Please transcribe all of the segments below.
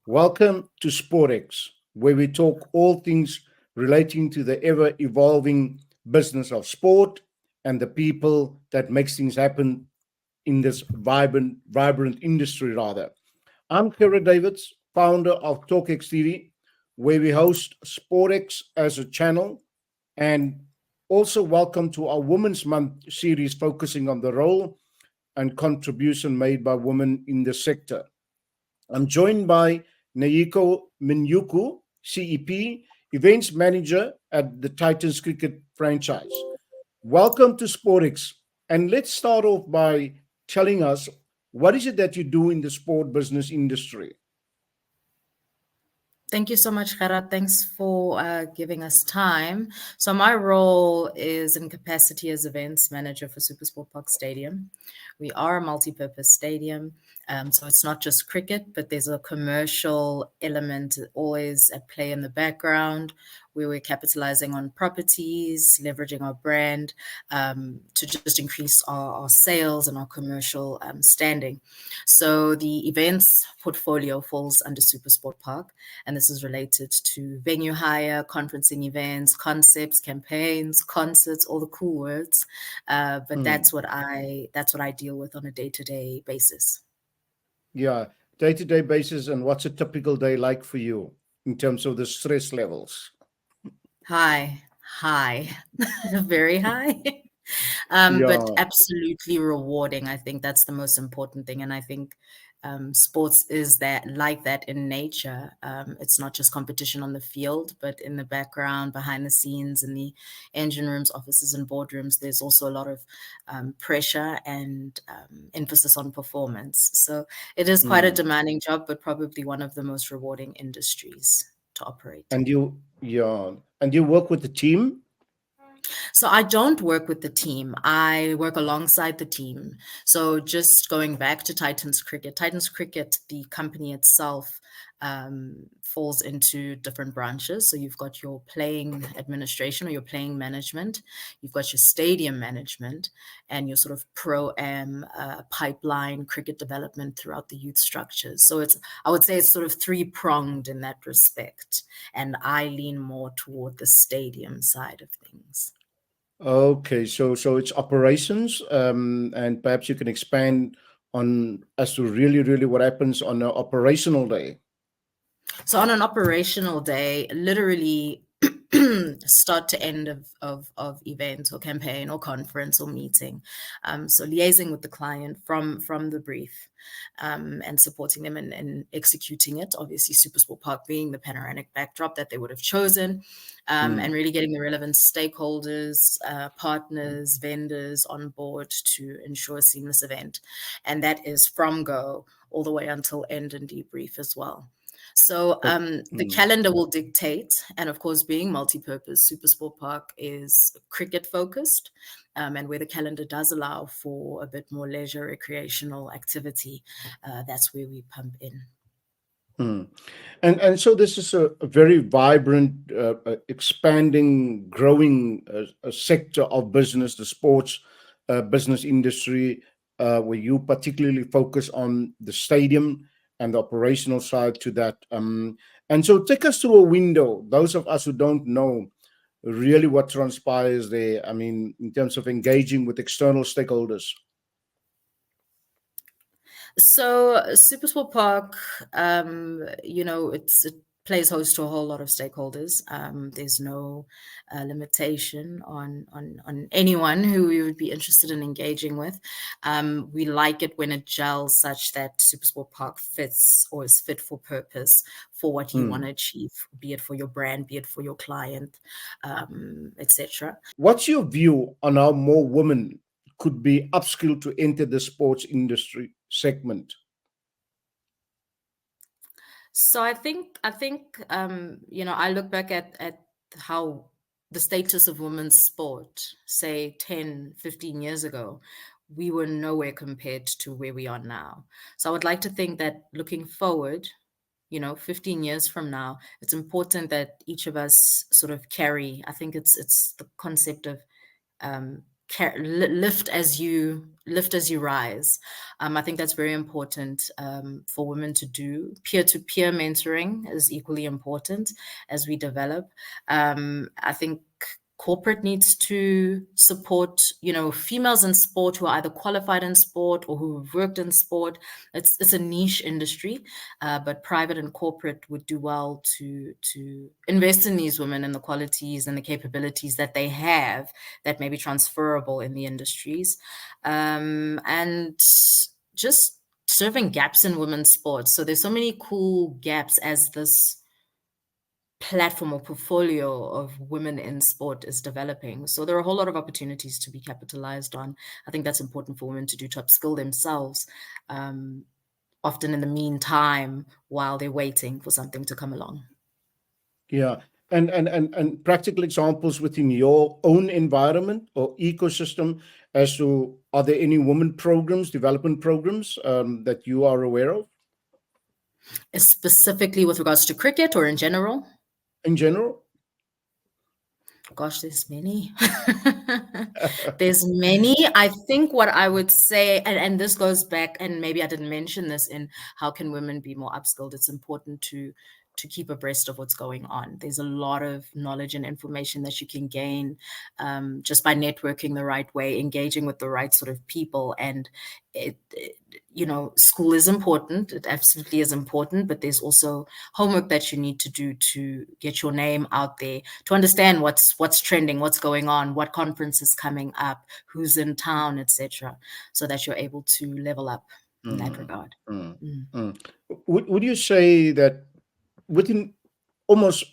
Welcome to Sportex, where we talk all things relating to the ever evolving business of sport and the people that makes things happen in this vibrant industry rather. I'm Kira Davids, founder of TalkX TV, where we host Sportex as a channel, and also welcome to our Women's Month series focusing on the role and contribution made by women in the sector. I'm joined by Naiko Minyuku, CEP, Events Manager at the Titans Cricket franchise. Welcome to Sportix. And let's start off by telling us what is it that you do in the sport business industry? Thank you so much, Gerard. Thanks for giving us time. So my role is in capacity as events manager for SuperSport Park Stadium. We are a multi-purpose stadium, so it's not just cricket, but there's a commercial element always at play in the background, where we're capitalizing on properties, leveraging our brand to just increase our sales and our commercial standing. So the events portfolio falls under SuperSport Park, and this is related to venue hire, conferencing events, concepts, campaigns, concerts, all the cool words. But Hmm. that's what I deal with on a day-to-day basis. Yeah, day to day basis. And what's a typical day like for you in terms of the stress levels? High, high, very high. But Yeah. absolutely rewarding. I think that's the most important thing. And I think sports is that like that in nature. It's not just competition on the field, but in the background, behind the scenes, in the engine rooms, offices, and boardrooms, there's also a lot of pressure and emphasis on performance. So it is quite a Hmm. demanding job, but probably one of the most rewarding industries to operate. And you work with the team? So I don't work with the team. I work alongside the team. So just going back to Titans Cricket, the company itself falls into different branches. So you've got your playing administration or your playing management, you've got your stadium management, and your sort of pro-am pipeline cricket development throughout the youth structures. So I would say it's sort of three-pronged in that respect. And I lean more toward the stadium side of things. Okay, so it's operations, and perhaps you can expand on as to really what happens on an operational day. So on an operational day, literally start to end of event or campaign or conference or meeting. So liaising with the client from the brief and supporting them in executing it. Obviously, Supersport Park being the panoramic backdrop that they would have chosen, and Hmm. really getting the relevant stakeholders, partners, vendors on board to ensure a seamless event. And that is from go all the way until end and debrief as well. So Oh, the hmm. calendar will dictate, and of course, being multi-purpose, Supersport Park is cricket focused, and where the calendar does allow for a bit more leisure, recreational activity, that's where we pump in. Hmm. And so this is a very vibrant, expanding, growing sector of business, the sports business industry, where you particularly focus on the stadium and the operational side to that. And so take us through a window. Those of us who don't know really what transpires there. I mean, in terms of engaging with external stakeholders. So Supersport Park, it plays host to a whole lot of stakeholders. There's no limitation on anyone who we would be interested in engaging with. We like it when it gels such that Supersport Park fits or is fit for purpose for what you want Hmm. to achieve, be it for your brand, be it for your client, etc. What's your view on how more women could be upskilled to enter the sports industry segment? So I look back at how the status of women's sport, say 10, 15 years ago, we were nowhere compared to where we are now. So I would like to think that looking forward, 15 years from now, it's important that each of us sort of carry, I think it's the concept of lift as you lift as you rise. I think that's very important for women to do. Peer-to-peer mentoring is equally important as we develop. I think corporate needs to support, females in sport who are either qualified in sport or who have worked in sport. It's a niche industry, but private and corporate would do well to invest in these women and the qualities and the capabilities that they have that may be transferable in the industries, and just serving gaps in women's sports. So there's so many cool gaps as this platform or portfolio of women in sport is developing. So there are a whole lot of opportunities to be capitalized on. I think that's important for women to do, to upskill themselves, often in the meantime, while they're waiting for something to come along. Yeah. And practical examples within your own environment or ecosystem as to, are there any women programs, development programs that you are aware of? Specifically with regards to cricket or in general? In general? Gosh, there's many. There's many. I think what I would say, and this goes back, and maybe I didn't mention this in how can women be more upskilled. It's important to keep abreast of what's going on. There's a lot of knowledge and information that you can gain just by networking the right way, engaging with the right sort of people. And school is important. It absolutely is important, but there's also homework that you need to do to get your name out there, to understand what's trending, what's going on, what conference is coming up, who's in town, etc., so that you're able to level up in that regard. Would you say that within almost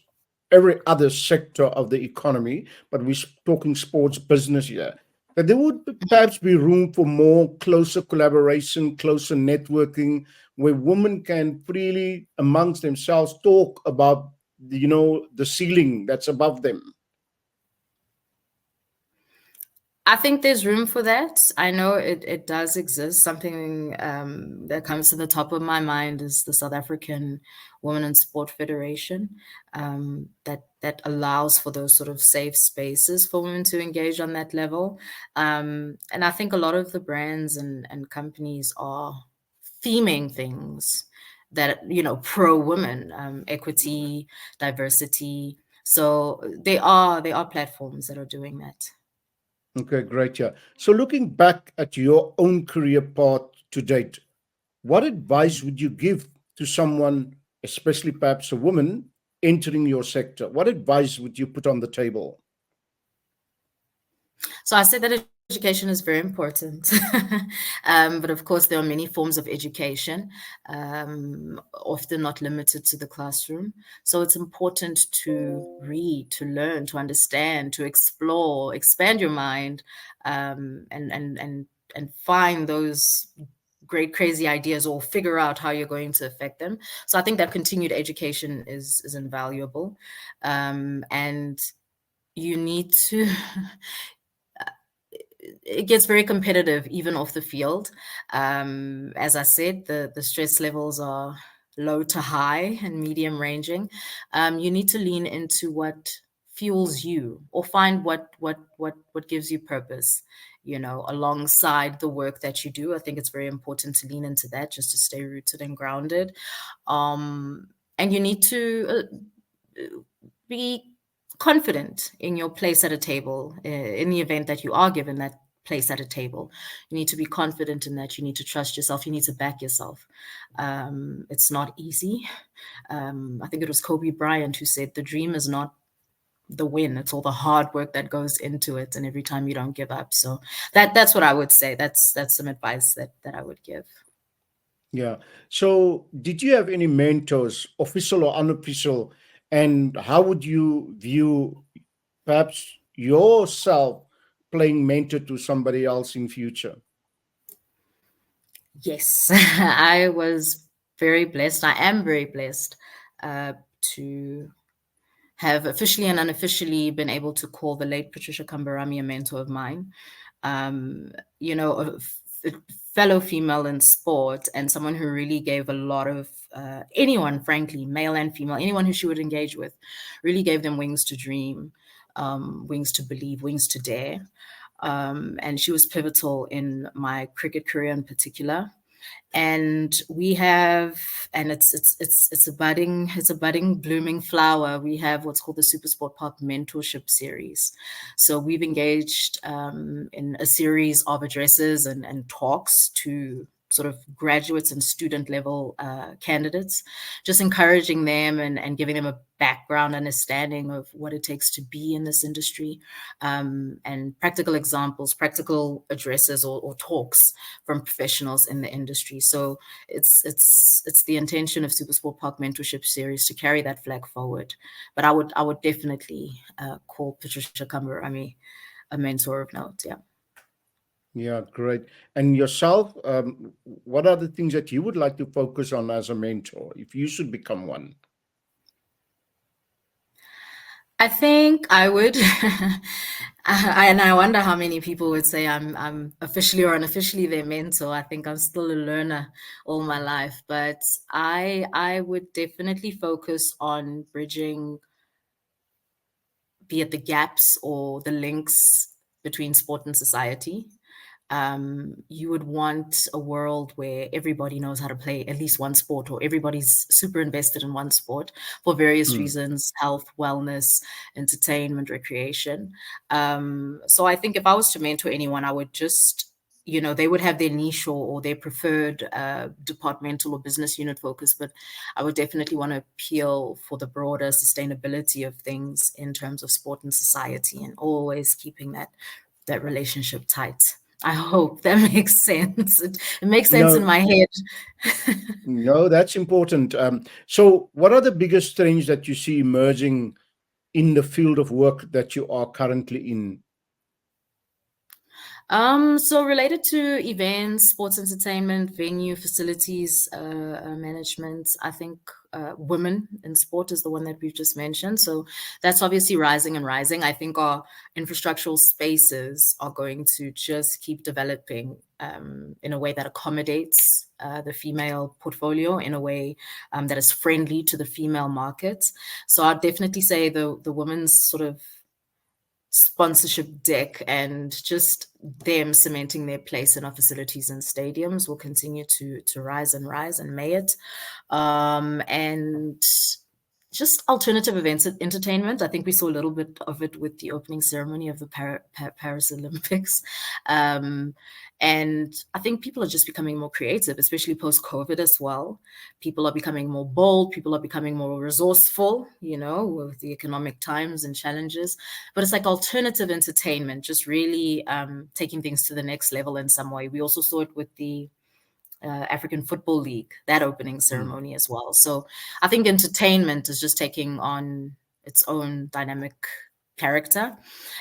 every other sector of the economy, but we're talking sports business here, that there would perhaps be room for more closer collaboration, closer networking, where women can freely amongst themselves talk about, the ceiling that's above them? I think there's room for that. I know it does exist. Something that comes to the top of my mind is the South African Women in Sport Federation, that allows for those sort of safe spaces for women to engage on that level. And I think a lot of the brands and companies are theming things that, pro-women, equity, diversity. So they are platforms that are doing that. Okay, great. Yeah. So looking back at your own career path to date, what advice would you give to someone, especially perhaps a woman, entering your sector? What advice would you put on the table? So I said that education is very important, but of course there are many forms of education, often not limited to the classroom. So it's important to read, to learn, to understand, to explore, expand your mind, and find those great crazy ideas, or figure out how you're going to affect them. So I think that continued education is invaluable, and you need to. It gets very competitive even off the field. As I said, the stress levels are low to high and medium ranging. You need to lean into what fuels you, or find what gives you purpose, alongside the work that you do. I think it's very important to lean into that, just to stay rooted and grounded. And you need to be confident in your place at a table. In the event that you are given that place at a table, you need to be confident in that. You need to trust yourself. You need to back yourself. It's not easy. I think it was Kobe Bryant who said, the dream is not the win, it's all the hard work that goes into it, and every time you don't give up. So that's what I would say. That's some advice that I would give. Yeah. So did you have any mentors, official or unofficial, and how would you view perhaps yourself playing mentor to somebody else in future? Yes, I was very blessed. I am very blessed to have officially and unofficially been able to call the late Patricia Kambarami a mentor of mine. A fellow female in sport, and someone who really gave a lot of anyone, frankly, male and female, anyone who she would engage with, really gave them wings to dream, wings to believe, wings to dare. and she was pivotal in my cricket career in particular. And we have, and it's a budding blooming flower. We have what's called the SuperSport Park Mentorship Series. So we've engaged in a series of addresses and talks to sort of graduates and student level candidates, just encouraging them and giving them a background understanding of what it takes to be in this industry, and practical examples, practical addresses or talks from professionals in the industry. So it's the intention of SuperSport Park Mentorship Series to carry that flag forward. But I would definitely call Patricia Kambarami a mentor of note. Yeah. Yeah, great. And yourself, what are the things that you would like to focus on as a mentor if you should become one? I think I would, and I wonder how many people would say I'm officially or unofficially their mentor. I think I'm still a learner all my life, but I would definitely focus on bridging, be it the gaps or the links between sport and society. You would want a world where everybody knows how to play at least one sport, or everybody's super invested in one sport for various reasons: health, wellness, entertainment, recreation. So I think if I was to mentor anyone, I would just, they would have their niche or their preferred departmental or business unit focus, but I would definitely want to appeal for the broader sustainability of things in terms of sport and society, and always keeping that relationship tight. I hope that makes sense. It makes sense in No, my head. no, that's important. So what are the biggest trends that you see emerging in the field of work that you are currently in? So related to events, sports entertainment, venue, facilities, management, I think women in sport is the one that we've just mentioned. So that's obviously rising and rising. I think our infrastructural spaces are going to just keep developing in a way that accommodates the female portfolio, in a way that is friendly to the female market. So I'd definitely say the women's sort of sponsorship deck and just them cementing their place in our facilities and stadiums will continue to rise and rise, and may it. And just alternative events and entertainment. I think we saw a little bit of it with the opening ceremony of the Paris Olympics. And I think people are just becoming more creative, especially post-COVID as well. People are becoming more bold. People are becoming more resourceful, with the economic times and challenges. But it's like alternative entertainment, just really taking things to the next level in some way. We also saw it with the African Football League, that opening ceremony as well. So I think entertainment is just taking on its own dynamic character,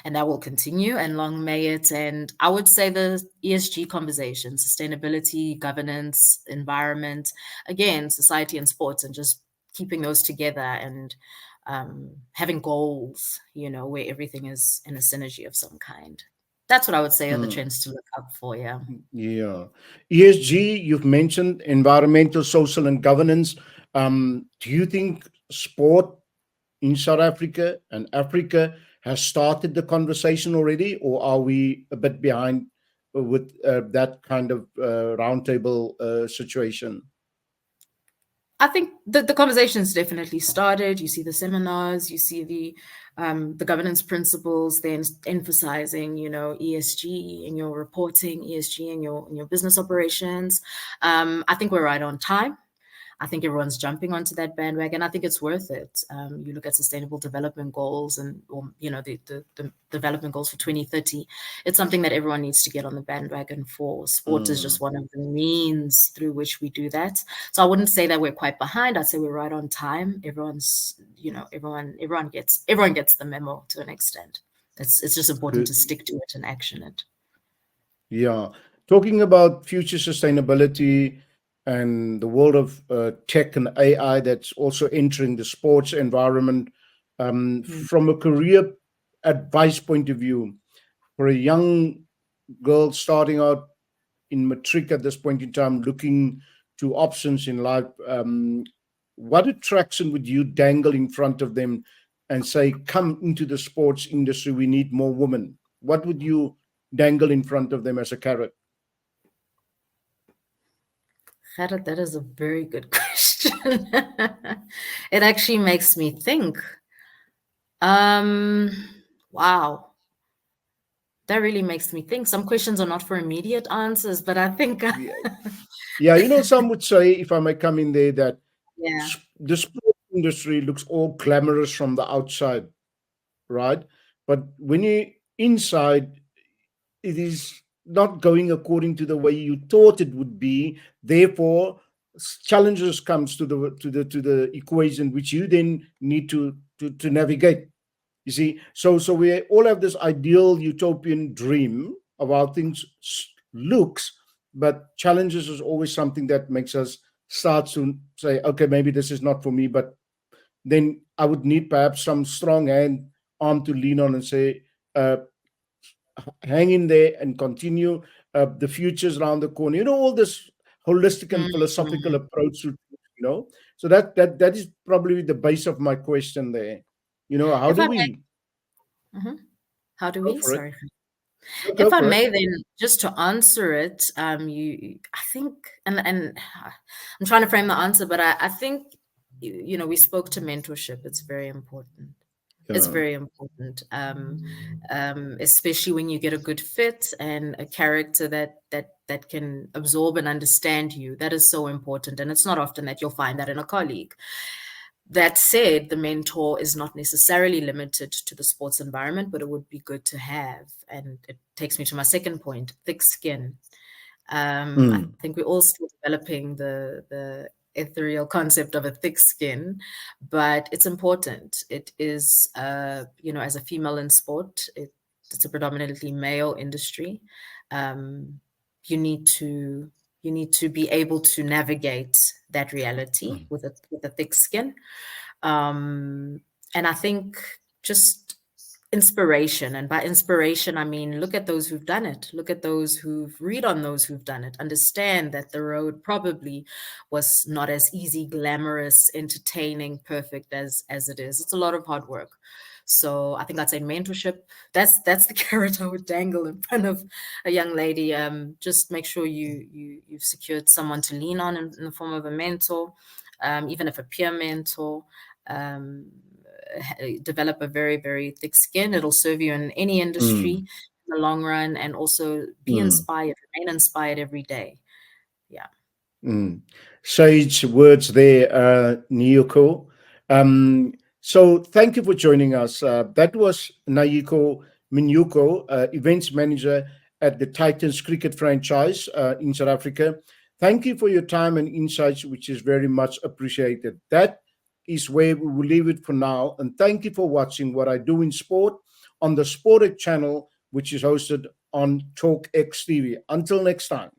and that will continue, and long may it. And I would say the ESG conversation, sustainability, governance, environment, again, society and sports, and just keeping those together and having goals, where everything is in a synergy of some kind. That's what I would say are the trends to look up for. Yeah. Yeah. ESG, you've mentioned environmental, social, and governance. Do you think sport in South Africa and Africa has started the conversation already, or are we a bit behind with that kind of roundtable situation? I think the conversation's definitely started. You see the seminars, you see the governance principles, then emphasizing, ESG in your reporting, ESG in your business operations. I think we're right on time. I think everyone's jumping onto that bandwagon. I think it's worth it. You look at sustainable development goals and, the development goals for 2030. It's something that everyone needs to get on the bandwagon for. Sport is just one of the means through which we do that. So I wouldn't say that we're quite behind. I'd say we're right on time. Everyone's, everyone gets the memo to an extent. It's just important to stick to it and action it. Yeah. Talking about future sustainability and the world of tech and AI that's also entering the sports environment, from a career advice point of view, for a young girl starting out in matric at this point in time, looking to options in life, what attraction would you dangle in front of them and say, come into the sports industry, we need more women? What would you dangle in front of them as a carrot? Gerrit, that is a very good question. It actually makes me think. Wow. That really makes me think. Some questions are not for immediate answers, but I think Yeah, some would say, if I may come in there, that yeah. the sport industry looks all glamorous from the outside, right? But when you're inside, it is not going according to the way you thought it would be. Therefore, challenges comes to the equation, which you then need to navigate. You see, so we all have this ideal utopian dream of how things looks, but challenges is always something that makes us start to say, okay, maybe this is not for me. But then I would need perhaps some strong arm to lean on and say, hang in there and continue. The future's around the corner. All this holistic and philosophical Mhm. approach to so that is probably the base of my question there. How If do I may, we how do go we? for it? Sorry. Go If I for it. may, then just to answer it, I think, and I'm trying to frame the answer, but I think, we spoke to mentorship. It's very important. It's Yeah. very important, especially when you get a good fit and a character that can absorb and understand you. That is so important, and it's not often that you'll find that in a colleague. That said, the mentor is not necessarily limited to the sports environment, but it would be good to have. And it takes me to my second point: thick skin. I Mm, think we're all still developing the ethereal concept of a thick skin, but it's important. It is, as a female in sport, it's a predominantly male industry. Um, you need to be able to navigate that reality mm, with a thick skin. And I think just inspiration, and by inspiration I mean look at those who've done it, look at those who've read on those who've done it, understand that the road probably was not as easy, glamorous, entertaining, perfect as it is. It's a lot of hard work. So I think I'd say mentorship. That's the carrot I would dangle in front of a young lady. Just make sure you've secured someone to lean on in the form of a mentor, even if a peer mentor. Develop a very, very thick skin. It'll serve you in any industry mm, in the long run, and also be mm, inspired, remain inspired every day. Yeah. mm. Sage words there, Niyoko. So thank you for joining us. That was Nayiko Minyuko, events manager at the Titans cricket franchise in South Africa. Thank you for your time and insights, which is very much appreciated. That is where we will leave it for now. And thank you for watching What I Do in Sport on the SportX channel, which is hosted on Talk X TV. Until next time.